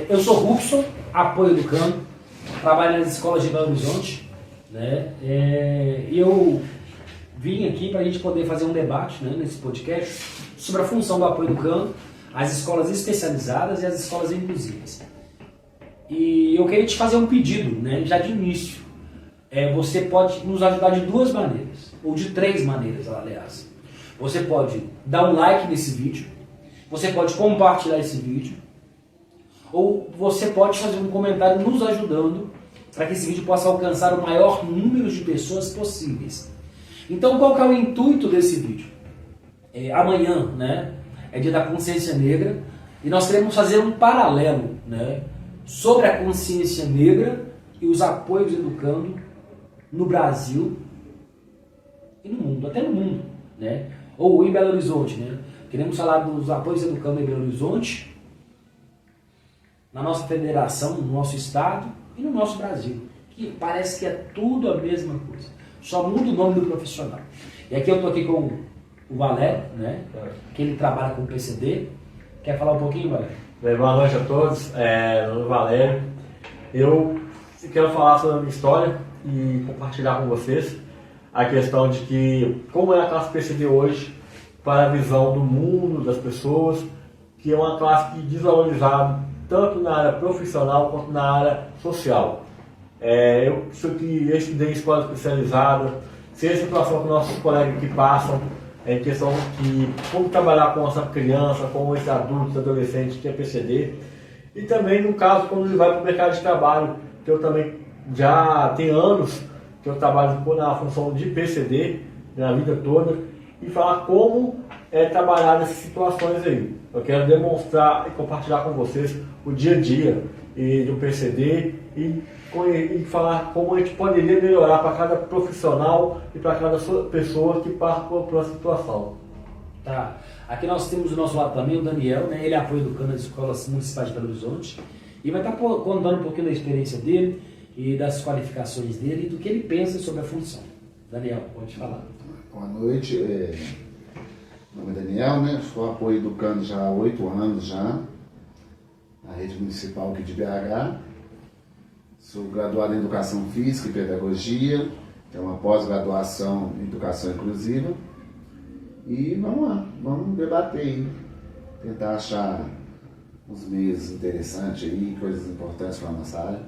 Eu sou Rubson, apoio educando, trabalho nas escolas de Belo Horizonte, né? Eu vim aqui para a gente poder fazer um debate, né, nesse podcast sobre a função do apoio educando, as escolas especializadas e as escolas inclusivas. E eu queria te fazer um pedido, né, já de início. Você pode nos ajudar de duas maneiras, ou de três maneiras, aliás. Você pode dar um like nesse vídeo, você pode compartilhar esse vídeo, ou você pode fazer um comentário nos ajudando para que esse vídeo possa alcançar o maior número de pessoas possíveis. Então, qual que é o intuito desse vídeo? Amanhã, né, é dia da consciência negra e nós queremos fazer um paralelo, né, sobre a consciência negra e os apoios educando no Brasil e no mundo, até no mundo, né? Ou em Belo Horizonte, né? Queremos falar dos apoios educando em Belo Horizonte, na nossa federação, no nosso estado e no nosso Brasil, que parece que é tudo a mesma coisa, só muda o nome do profissional. E aqui eu estou aqui com o Valério, né? Que ele trabalha com o PCD. Quer falar um pouquinho, Valério? Boa noite a todos, meu nome é Valério. Eu quero falar sobre a minha história e compartilhar com vocês a questão de que como é a classe PCD hoje para a visão do mundo, das pessoas, que é uma classe que desvalorizada tanto na área profissional quanto na área social. Eu estudei em escola especializada, sei a situação que nossos colegas que passam, em questão de como trabalhar com essa criança, com esse adulto, esse adolescente que é PCD, e também no caso quando ele vai para o mercado de trabalho, que eu também já tenho anos que eu trabalho na função de PCD, minha vida toda, e falar como trabalhar nessas situações aí. Eu quero demonstrar e compartilhar com vocês o dia a dia de um PCD e falar como a gente poderia melhorar para cada profissional e para cada pessoa que passa por uma situação. Tá. Aqui nós temos do nosso lado também o Daniel, né? Ele é apoio educando nas escolas municipais de Belo Horizonte e vai estar contando um pouquinho da experiência dele e das qualificações dele e do que ele pensa sobre a função. Daniel, pode falar. Boa noite, meu nome é Daniel, né? Sou apoio educando já há 8 anos já, na rede municipal aqui de BH. Sou graduado em Educação Física e Pedagogia, tenho uma pós-graduação em Educação Inclusiva. E vamos lá, vamos debater aí, tentar achar uns meios interessantes aí, coisas importantes para a nossa área,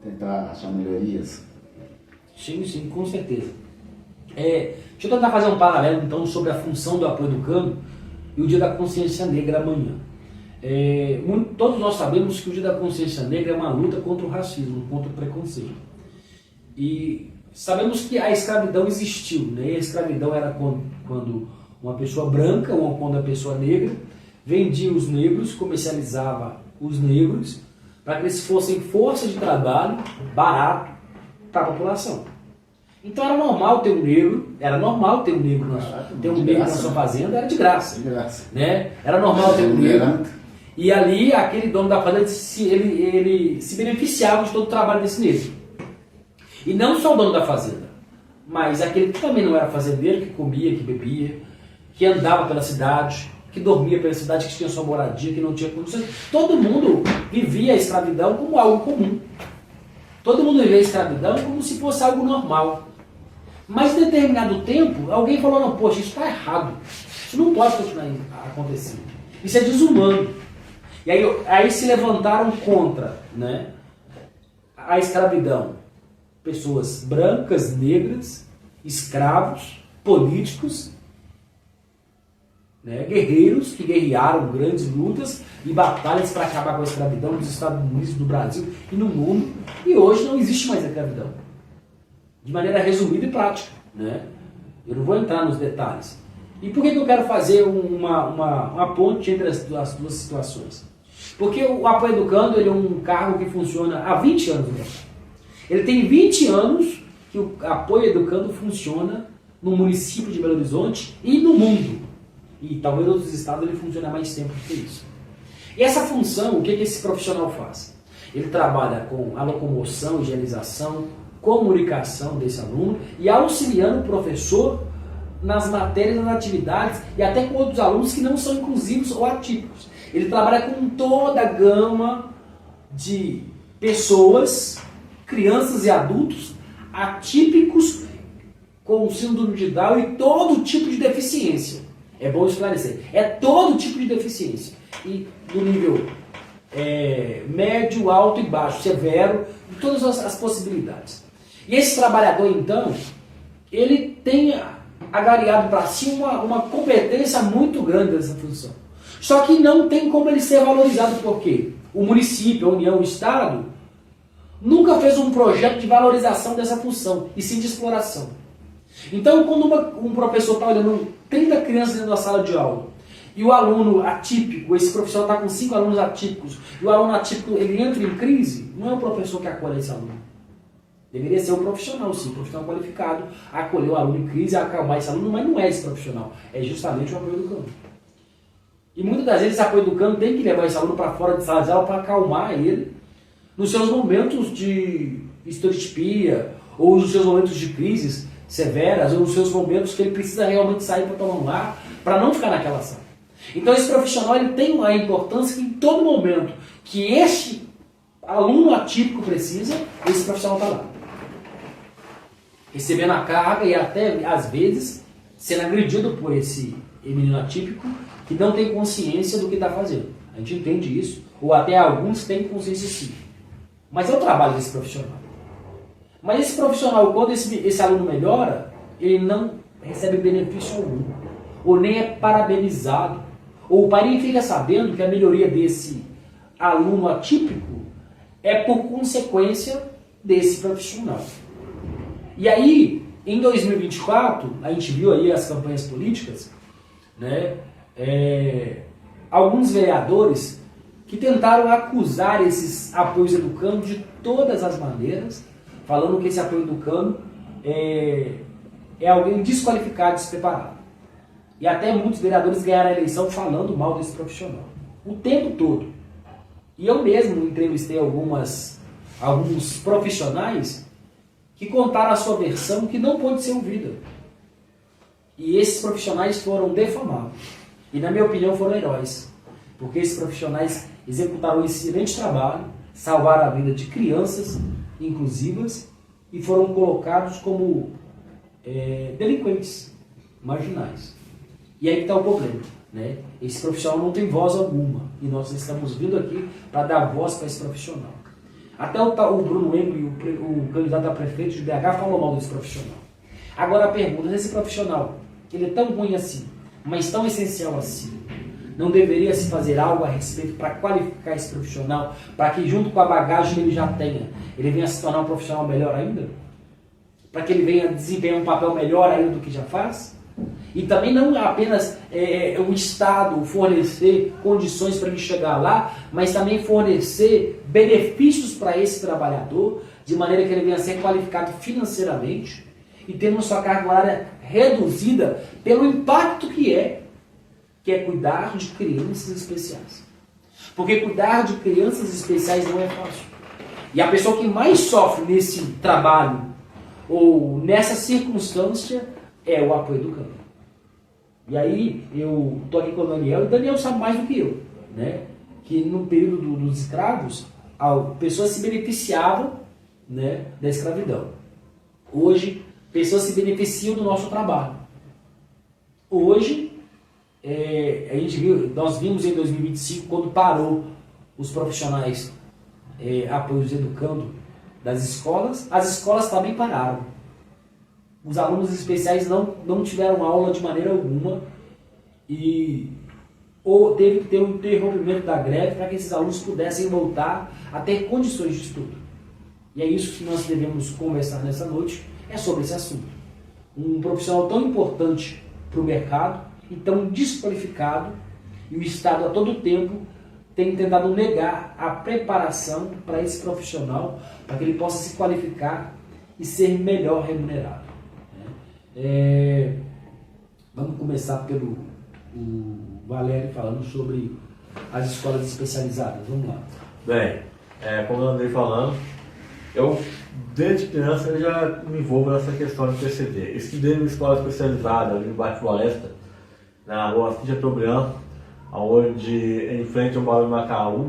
tentar achar melhorias. Sim, com certeza. Deixa eu tentar fazer um paralelo então sobre a função do apoio educando e o Dia da Consciência Negra amanhã. Todos nós sabemos que o Dia da Consciência Negra é uma luta contra o racismo, contra o preconceito. E sabemos que a escravidão existiu, né? E a escravidão era quando uma pessoa branca ou quando a pessoa negra vendia os negros, comercializava os negros para que eles fossem força de trabalho barato para a população. Então era normal ter um negro, na sua fazenda, era de graça. Né? Era normal ter um negro. E ali, aquele dono da fazenda, ele se beneficiava de todo o trabalho desse negro. E não só o dono da fazenda, mas aquele que também não era fazendeiro, que comia, que bebia, que andava pela cidade, que dormia pela cidade, que tinha sua moradia, que não tinha condições. Todo mundo vivia a escravidão como algo comum. Todo mundo vivia a escravidão como se fosse algo normal. Mas em determinado tempo, alguém falou, não, poxa, isso está errado. Isso não pode continuar acontecendo. Isso é desumano. E aí se levantaram contra, né, a escravidão. Pessoas brancas, negras, escravos, políticos, né, guerreiros que guerrearam grandes lutas e batalhas para acabar com a escravidão nos Estados Unidos, no Brasil e no mundo. E hoje não existe mais a escravidão. De maneira resumida e prática, né? Eu não vou entrar nos detalhes. E por que eu quero fazer uma ponte entre as duas situações? Porque o Apoio Educando ele é um cargo que funciona há 20 anos. Né? Ele tem 20 anos que o Apoio Educando funciona no município de Belo Horizonte e no mundo. E talvez em outros estados ele funcione há mais tempo do que isso. E essa função, o que esse profissional faz? Ele trabalha com a locomoção, higienização, comunicação desse aluno e auxiliando o professor nas matérias, nas atividades e até com outros alunos que não são inclusivos ou atípicos. Ele trabalha com toda a gama de pessoas, crianças e adultos atípicos com síndrome de Down e todo tipo de deficiência. É bom esclarecer. É todo tipo de deficiência. E do nível médio, alto e baixo, severo, de todas as possibilidades. E esse trabalhador, então, ele tem agariado para si uma competência muito grande nessa função. Só que não tem como ele ser valorizado, por quê? O município, a União, o Estado, nunca fez um projeto de valorização dessa função, e sim de exploração. Então, quando um professor está olhando 30 crianças dentro da sala de aula, e o aluno atípico, esse professor está com 5 alunos atípicos, e o aluno atípico ele entra em crise, não é o professor que acolhe esse aluno. Deveria ser um profissional, sim, um profissional qualificado, acolher o aluno em crise, acalmar esse aluno, mas não é esse profissional, é justamente o apoio educando. E muitas das vezes esse apoio educando tem que levar esse aluno para fora de sala de aula para acalmar ele nos seus momentos de estereotipia, ou nos seus momentos de crises severas, ou nos seus momentos que ele precisa realmente sair para tomar um ar, para não ficar naquela sala. Então esse profissional ele tem uma importância que em todo momento que este aluno atípico precisa, esse profissional está lá. Recebendo a carga e até, às vezes, sendo agredido por esse menino atípico que não tem consciência do que está fazendo. A gente entende isso, ou até alguns têm consciência sim. Mas é o trabalho desse profissional. Mas esse profissional, quando esse aluno melhora, ele não recebe benefício algum, ou nem é parabenizado. Ou o pai nem fica sabendo que a melhoria desse aluno atípico é por consequência desse profissional. E aí, em 2024, a gente viu aí as campanhas políticas, né, alguns vereadores que tentaram acusar esses apoios educando de todas as maneiras, falando que esse apoio educando é alguém desqualificado, despreparado. E até muitos vereadores ganharam a eleição falando mal desse profissional. O tempo todo. E eu mesmo entrevistei alguns profissionais que contaram a sua versão que não pôde ser ouvida. E esses profissionais foram defamados. E na minha opinião foram heróis. Porque esses profissionais executaram um excelente trabalho, salvaram a vida de crianças inclusivas e foram colocados como delinquentes, marginais. E aí que está o problema, né? Esse profissional não tem voz alguma e nós estamos vindo aqui para dar voz para esse profissional. Até o Bruno Engel, o candidato a prefeito de BH, falou mal desse profissional. Agora a pergunta, esse profissional, ele é tão ruim assim, mas tão essencial assim, não deveria se fazer algo a respeito para qualificar esse profissional, para que junto com a bagagem ele já tenha, ele venha se tornar um profissional melhor ainda? Para que ele venha desempenhar um papel melhor ainda do que já faz? E também não apenas o Estado fornecer condições para ele chegar lá, mas também fornecer benefícios para esse trabalhador, de maneira que ele venha a ser qualificado financeiramente e tendo sua carga horária reduzida pelo impacto que é cuidar de crianças especiais. Porque cuidar de crianças especiais não é fácil. E a pessoa que mais sofre nesse trabalho ou nessa circunstância é o apoio educando. E aí eu estou aqui com o Daniel, e o Daniel sabe mais do que eu, né? Que no período dos escravos, pessoas se beneficiavam, né, da escravidão. Hoje, pessoas se beneficiam do nosso trabalho. Hoje, nós vimos em 2025, quando parou os profissionais apoios educando das escolas, as escolas também pararam. Os alunos especiais não tiveram aula de maneira alguma ou teve que ter um interrompimento da greve para que esses alunos pudessem voltar a ter condições de estudo. E é isso que nós devemos conversar nessa noite, é sobre esse assunto. Um profissional tão importante para o mercado e tão desqualificado, e o Estado a todo tempo tem tentado negar a preparação para esse profissional, para que ele possa se qualificar e ser melhor remunerado. Vamos começar pelo Valério falando sobre as escolas especializadas. Vamos lá. Bem, como eu andei falando, eu desde criança eu já me envolvo nessa questão de PCD. Estudei numa escola especializada ali no bairro Floresta, na rua Cíntia Tobriand, onde em frente ao Barão Macaúba,